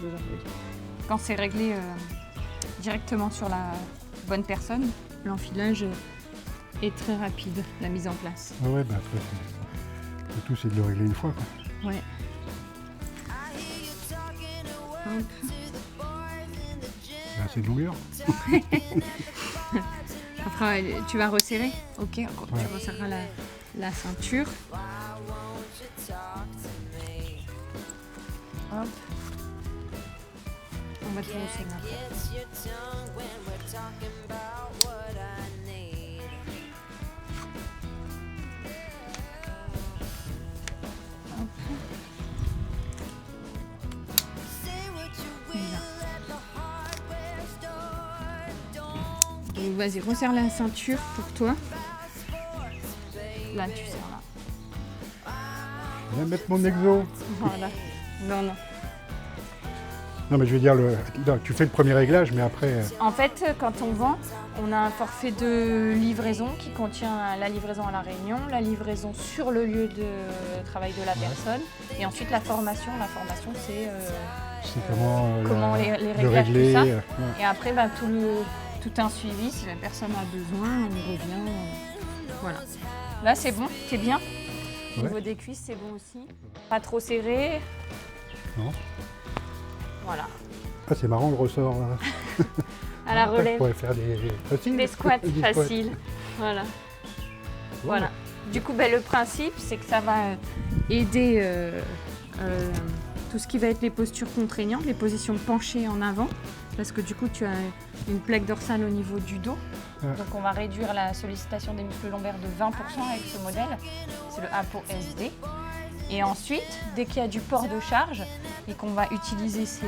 besoin. Quand c'est réglé directement sur la bonne personne, l'enfilage est très rapide, la mise en place. Ah ouais, bah après, le tout c'est de le régler une fois, quoi. Ouais. Hop. Là, c'est de longueur. Après, tu vas resserrer. Ok, Ouais. tu resserreras la ceinture. Hop. On va tout resserrer après. Hop. Voilà. Donc vas-y, resserre la ceinture pour toi. Là, tu serres là. Je viens mettre mon exo. Voilà. Non, non. Non, mais je veux dire, non, tu fais le premier réglage, mais après... En fait, quand on vend, on a un forfait de livraison qui contient la livraison à La Réunion, la livraison sur le lieu de travail de la personne, et ensuite la formation. La formation, c'est comment les le réglages, régler. tout ça. Ouais. Et après, bah, tout un suivi, si la personne a besoin, on revient. Voilà. Là, c'est bon, c'est bien. Au niveau des cuisses, c'est bon aussi. Pas trop serré. Non. Voilà. Ah, c'est marrant le ressort. À la On relève. pourrait faire des Squats des squats. faciles. Voilà. Voilà. Du coup, ben, le principe, c'est que ça va aider tout ce qui va être les postures contraignantes, les positions penchées en avant, parce que du coup, tu as une plaque dorsale au niveau du dos. Ouais. Donc, on va réduire la sollicitation des muscles lombaires de 20% avec ce modèle. C'est le ApoSD. Et ensuite, dès qu'il y a du port de charge et qu'on va utiliser ses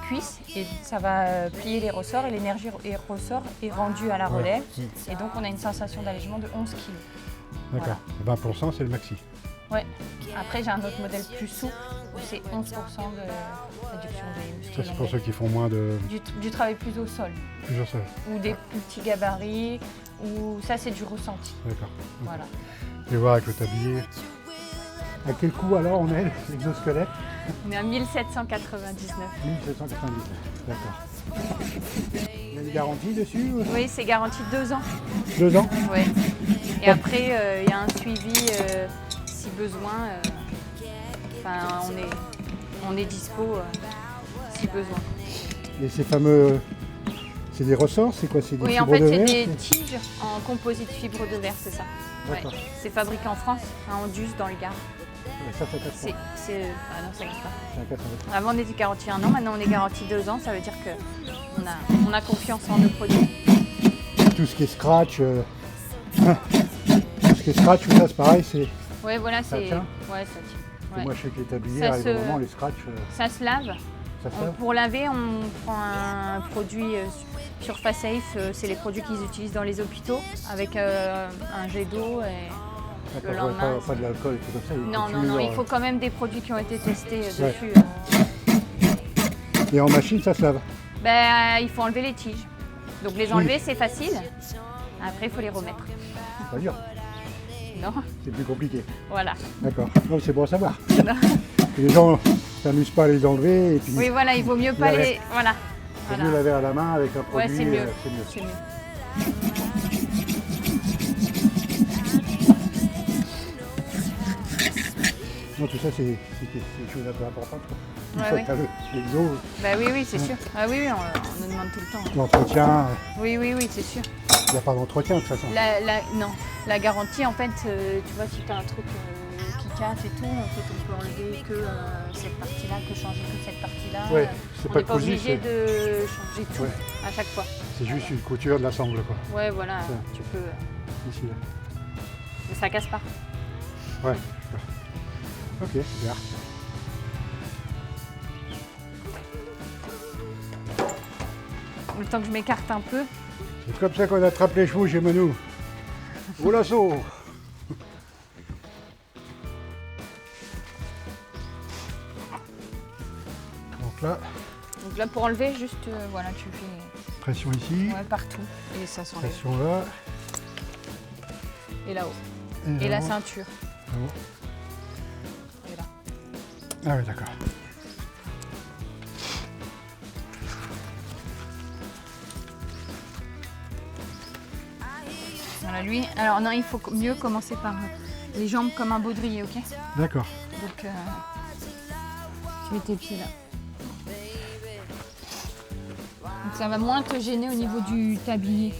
cuisses, et ça va plier les ressorts et l'énergie et ressort est rendue à la relève. Et donc, on a une sensation d'allègement de 11 kg. D'accord. 20% c'est le maxi. Ouais. Après, j'ai un autre modèle plus souple où c'est 11% de réduction des muscles Ça, c'est pour lombaires. ceux qui font moins de... Du travail plus au sol, Plusieurs sols. ou des plus petits gabarits, ou ça, c'est du ressenti. D'accord. Voilà. Je vais voir avec le tablier. À quel coût alors on est, l'exosquelette? On est à 1799. 1799. D'accord. Il y a une garantie dessus ou... Oui, c'est garanti 2 ans. 2 ans? Ouais. Et après, il y a un suivi si besoin. Enfin, on est dispo si besoin. Et ces fameux... C'est des ressorts? C'est quoi? C'est des Oui, en fibres fait, de c'est verre? des tiges en composite fibre de verre, c'est ça. Ouais. D'accord. C'est fabriqué en France, à Anduze, dans le Gard. Ça fait 4 ans. Ah non, ça existe pas. Ça fait 4 ans. Avant, on était garanti 1 an, maintenant, on est garanti 2 ans. Ça veut dire qu'on a confiance en nos produits. Tout ce qui est scratch... tout ce qui est scratch, tout ça, c'est pareil, c'est... Ouais, voilà, Ça c'est. tient Ouais, ça tient. Ouais. Moi, je sais que les tabliers, Ça arrive se- au moment, les scratch, Ça se lave. ça se lave. Pour laver, on prend un produit Surface Safe, c'est les produits qu'ils utilisent dans les hôpitaux, avec un jet d'eau et le D'accord, lendemain. pas de l'alcool et tout comme ça. Non, non, non, il faut quand même des produits qui ont été testés Ouais. dessus. Et en machine, ça se lave. Ben, il faut enlever les tiges. Donc les enlever, c'est facile. Après, il faut les remettre. C'est pas dur, Non, c'est plus compliqué. voilà. D'accord. Non, c'est bon à savoir. Non. Les gens s'amusent pas à les enlever et puis Oui, voilà, il vaut mieux pas Laver. les. Voilà. il vaut Voilà. mieux laver à la main avec un Ouais, produit. c'est mieux. C'est mieux. C'est mieux. Non, tout ça, c'est des choses un peu importantes. Quoi. Une Ouais, fois ouais. que t'as l'exo, Bah oui, oui, c'est sûr. Ah oui, oui, on nous demande tout le temps. l'entretien, Oui, oui, oui, c'est sûr. il n'y a pas d'entretien de toute façon. Non, la garantie, en fait, tu vois, si tu as un truc qui casse et tout, en fait, on peut enlever que cette partie-là, que changer que cette partie-là. Ouais, c'est On pas n'est pas cousu, obligé de changer tout Ouais. à chaque fois. c'est juste une couture de la sangle, quoi. Ouais, voilà, Ça. tu peux. Ici, là. Mais ça casse pas. Ouais. Ok, super. Le temps que je m'écarte un peu. C'est comme ça qu'on attrape les chevaux chez Manu. Au lasso. Donc là, Donc là, pour enlever, juste, voilà, tu fais pression ici, partout. Et ça s'enlève. pression là, Et là-haut. Et la là-haut, ceinture. là-haut. Et là. Ah oui, d'accord. Voilà, lui. Alors non, il faut mieux commencer par les jambes comme un baudrier, ok? D'accord. Donc, tu mets tes pieds là. Donc ça va moins te gêner au niveau du tablier.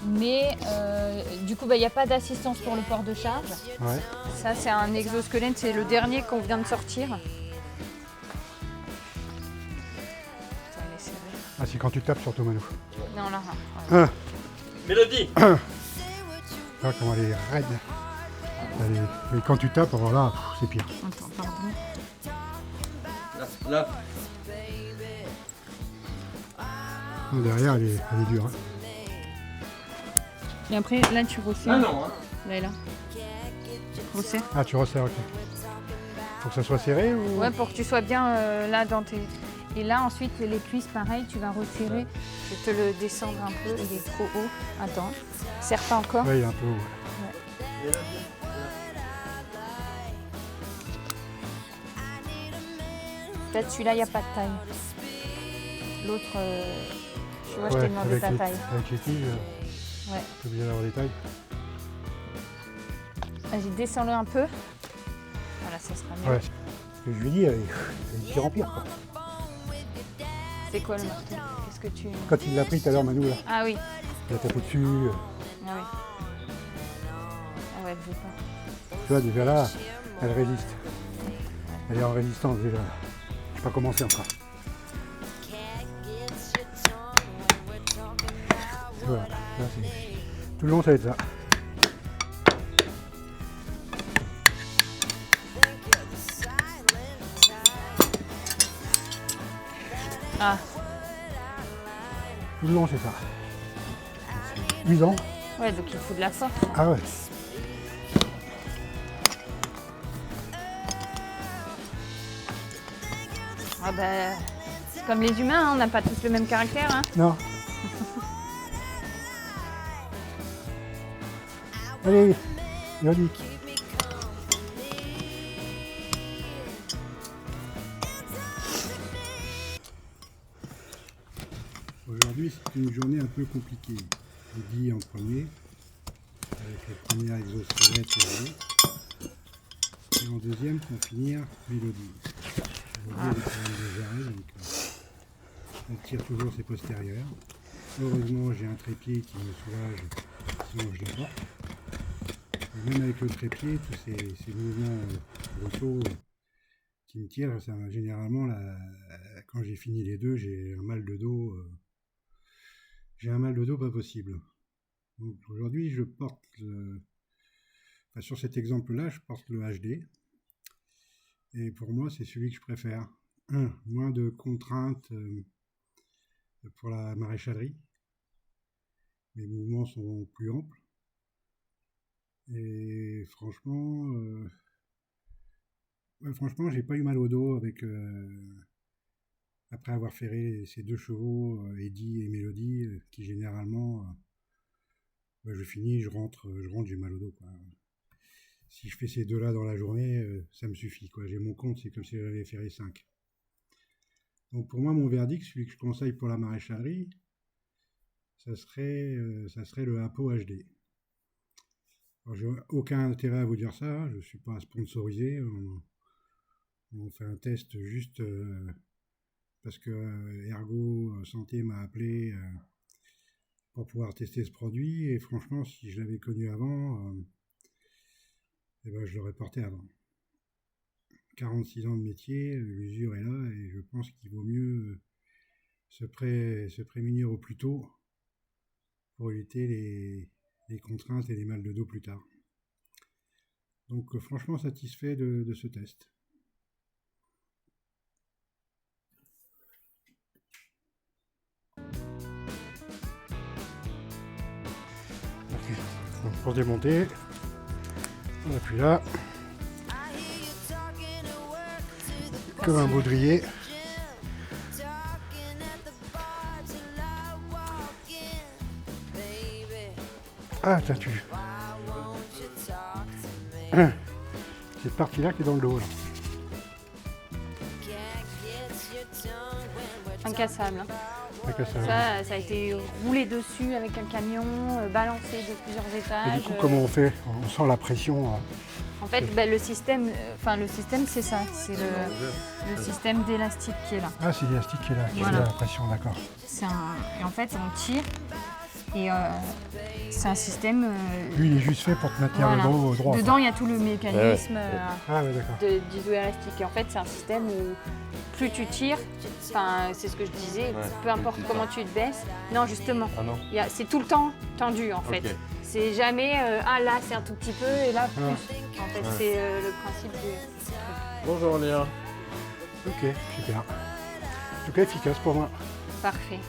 Mais du coup, il n'y a pas d'assistance pour le port de charge. Ouais. Ça, c'est un exosquelette, c'est le dernier qu'on vient de sortir. Ah, c'est quand tu tapes sur ton Manu. Non, là. Mélodie. Ah, comment elle est raide. Et quand tu tapes, alors là, c'est pire. Attends, pardon. Là. Non, derrière, elle est dure. Hein. Et après, là, tu resserres. Ah non. Hein. Là et là. Resserre. Ah, tu resserres, ok. Faut que ça soit serré ou... Ouais, pour que tu sois bien là dans tes... Et là, ensuite, les cuisses, pareil, tu vas resserrer. Je vais te le descendre un peu, il est trop haut. Attends, serre pas encore. Ouais, il est un peu haut. Ouais. Peut-être celui-là, il n'y a pas de taille. L'autre, tu vois, je t'ai demandé ta taille. Avec les tiges, Ouais. t'es obligé d'avoir des tailles. Vas-y, descends-le un peu. Voilà, ça sera mieux. Ouais. Ce que je lui dis, elle est de pire en pire. Quoi. C'est quoi le marteau? Qu'est-ce que tu... Quand il l'a pris tout à l'heure, Manu, là, Ah oui. il a tapé dessus. Ah oui. Ah ouais, elle veut pas. Tu vois, déjà là, elle résiste. Elle est en résistance déjà. Je n'ai pas commencé encore. Voilà, là, tout le long ça va être ça. Ah. Tout le long c'est ça. C'est usant. Ouais, donc il faut de la force. Ah ouais. Ah bah, c'est comme les humains, hein, on n'a pas tous le même caractère. Hein. Non. Allez, Yoli. Aujourd'hui, c'est une journée un peu compliquée. Eddie en premier, avec les premières exosquelettes et en deuxième, pour finir, Mélodie. Aujourd'hui, elle est quand même légère, donc elle tire toujours ses postérieurs. Heureusement, j'ai un trépied qui me soulage, sinon je la porte. Et même avec le trépied, tous ces mouvements brutaux qui me tirent, ça, généralement, quand j'ai fini les deux, j'ai un mal de dos. J'ai un mal de dos pas possible. Donc aujourd'hui, je porte sur cet exemple-là, je porte le HD. Et pour moi, c'est celui que je préfère. Moins de contraintes pour la maréchalerie. Mes mouvements sont plus amples. Et franchement, j'ai pas eu mal au dos avec après avoir ferré ces deux chevaux, Eddie et Mélodie, qui généralement, je finis, je rentre, j'ai mal au dos, quoi. Si je fais ces deux-là dans la journée, ça me suffit, quoi. J'ai mon compte, c'est comme si j'avais ferré 5. Donc pour moi, mon verdict, celui que je conseille pour la maréchalerie, ça serait le Apo HD. Alors, j'ai aucun intérêt à vous dire ça, je ne suis pas sponsorisé. On fait un test juste parce que Ergo Santé m'a appelé pour pouvoir tester ce produit. Et franchement, si je l'avais connu avant, je l'aurais porté avant. 46 ans de métier, l'usure est là et je pense qu'il vaut mieux se prémunir au plus tôt pour éviter les contraintes et les mal de dos plus tard. Donc franchement satisfait de ce test. Okay. Donc pour démonter, on appuie là, comme un baudrier. Ah, t'as tu. Cette partie-là qui est dans le dos. Là. Incassable. Hein. Ça a été roulé dessus avec un camion, balancé de plusieurs étages. Et du coup, comment on fait? On sent la pression. En fait, le système, c'est ça, c'est le système d'élastique qui est là. Ah, c'est l'élastique qui est là, qui Voilà. fait la pression, d'accord. Et en fait, on tire et c'est un système. Lui, il est juste fait pour te maintenir Voilà. le dos droit. Dedans, il y a tout le mécanisme Ah, ouais, d'accord. d'iso-élastique. Et en fait, c'est un système où plus tu tires, c'est ce que je disais, peu importe comment tu te baisses. Non, justement, Ah non. c'est tout le temps tendu en fait. Ok. C'est jamais là c'est un tout petit peu et là plus. En fait, c'est le principe du truc. Bonjour Léa. Ok, super. En tout cas, efficace pour moi. Parfait.